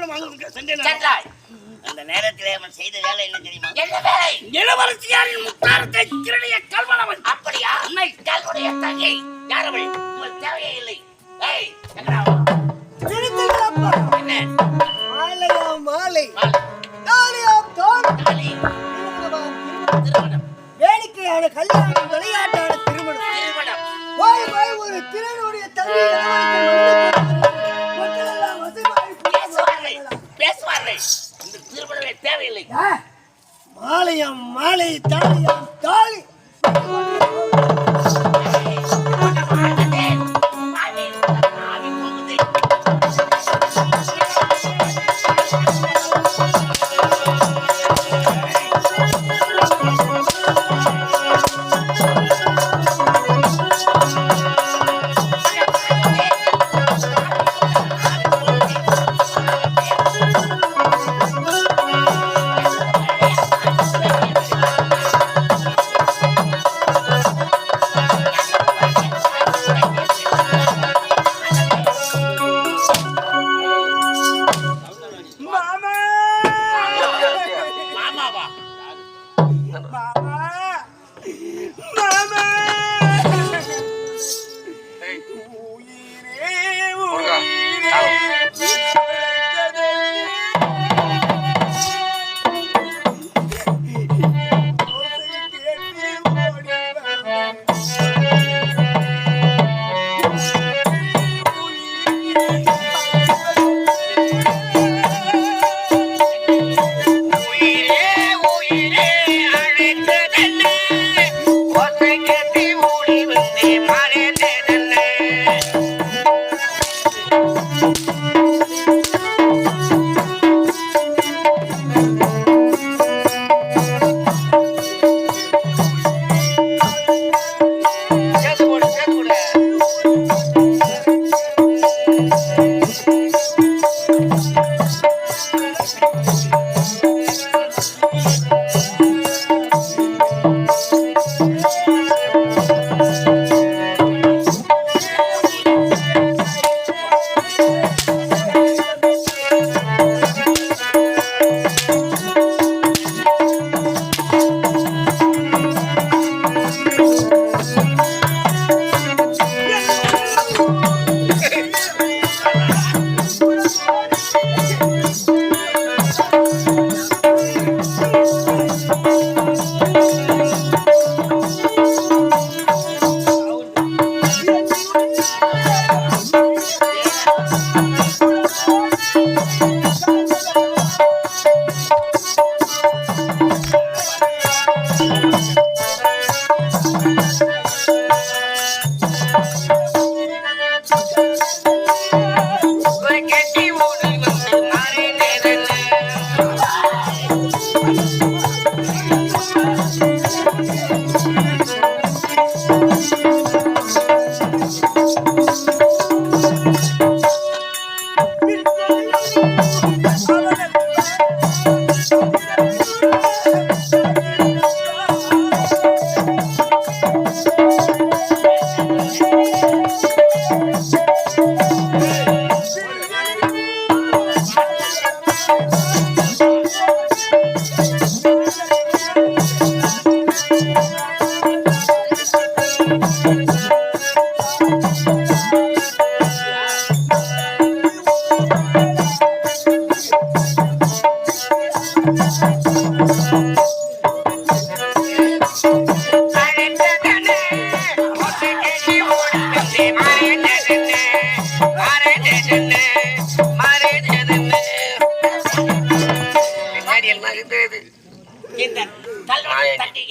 திருமணம் வாங்குவதற்கு சென்றாய். அந்த நேரத்திலே அவன் செய்த வேலை என்ன தெரியுமா? என்ன வேலை? இளவரசியாரின் முத்தாரத்தை திருடிய கல்வனவன். அப்படியா? உன்னை கல்வனுடைய தங்கை யார் அவள்? உங்கள் தேவையே இல்லை. ஏய், எங்கடா? என்ன? மாலையா மாலை, தாலியா தாலி, திருமணம். வேடிக்கையான கல்யாணம், விளையாட்டான திருமணம். போய் போய் ஒரு திருடனுடைய தம்பி பேசுவார்கள். இந்த திருமணமே தேவையில்லை. மாலையம் மாலை, தாலியம் தாலி.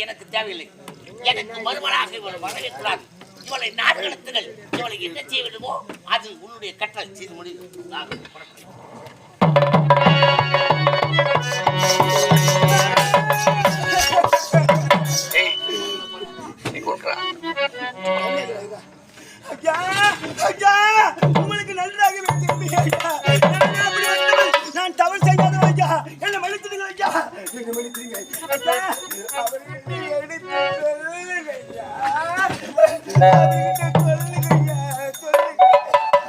எனக்கு தேவையில்லை. எனக்கு மறுமலாக இவள் வரவேற்கிறார். இவளை நாடுகளுத்துகள். இவளை என்ன செய்ய வேண்டுமோ அது உன்னுடைய கட்டளை. செய்து முடிவு. உங்களுக்கு நன்றாக நான் தவறு செய்யாத ஐயா, என்ன மன்னிச்சிடுங்க ஐயா, என்ன மன்னிச்சிடுங்க ஐயா, அவர்கிட்ட எடுத்து சொல்லுங்க ஐயா, அவர்கிட்ட சொல்லுங்க ஐயா, சொல்லுங்க.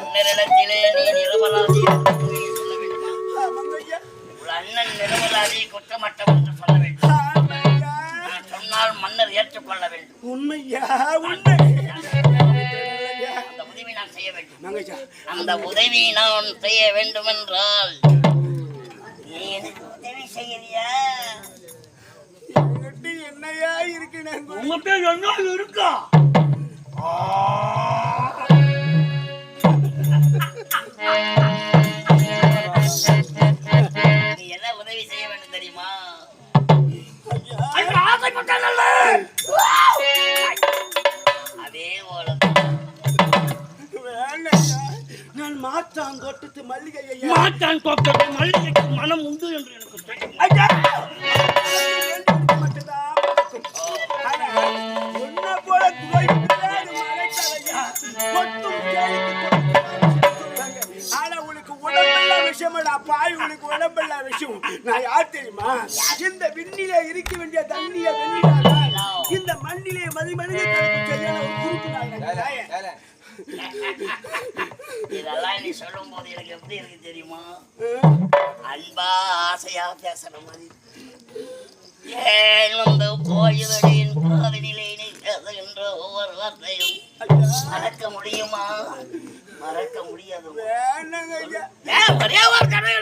உன்னிடத்திலே நீ நிரபராதி என்று சொல்ல வேண்டுமா? அண்ணன் நிர்மலாவை குற்றமற்றவர் என்று சொல்ல வேண்டும். ஆமையா. நான் சொன்னால் மன்னர் ஏற்றுக்கொள்ள வேண்டும். உண்மையா உண்மை. அந்த உதவி நான் செய்ய வேண்டும். மங்கஜா அந்த உதவி நான் செய்ய வேண்டும் என்றால் நீ எனக்கு உதவி செய்யறியா? என்கிட்ட என்னையா இருக்கு? உங்ககிட்ட என்ன இருக்கா? நீ என்ன உதவி செய்ய வேண்டும் தெரியுமா? ஆசைப்பட்டேன்ல. அதே போல வேலையா? நான் மாற்றான் தோட்டத்து மல்லிகை ஐயா. மாட்டான் தோட்டத்து மல்லிகைக்கு மனம் உண்டு என்று எனக்கு தெரியும். ஐயா! மட்டும்தான் நடக்கும். ஆனா, உன்னை போல துரோகிகளால் மறைத்தாலையா? கொத்தும் கேலிக்கு கொடுக்கிறான்னு சொல்றாங்க. ஆனா, உனக்கு உடம்பெல்லாம் விஷமடா பாய், உனக்கு உடம்பெல்லாம் விஷம். நான் யார் தெரியுமா? இந்த விண்ணிலே இருக்க வேண்டிய தண்ணிய வெண்ணிடாதா? இந்த மண்ணிலே மதிமனித கணக்கு சரியான ஒரு குறுக்கு நாயகன். இதெல்லாம் நீ சொல்லும் போது எனக்கு எப்படி இருக்கு தெரியுமா? அன்பா ஆசையா பேசுற மாதிரி. ஏன் வந்து போயுதடியின் காதலிலே நீ பேசுகின்ற ஒவ்வொரு வார்த்தையும் மறக்க முடியுமா? மறக்க முடியாது. வேணாங்க ஐயா. ஒரே ஒரு தடவை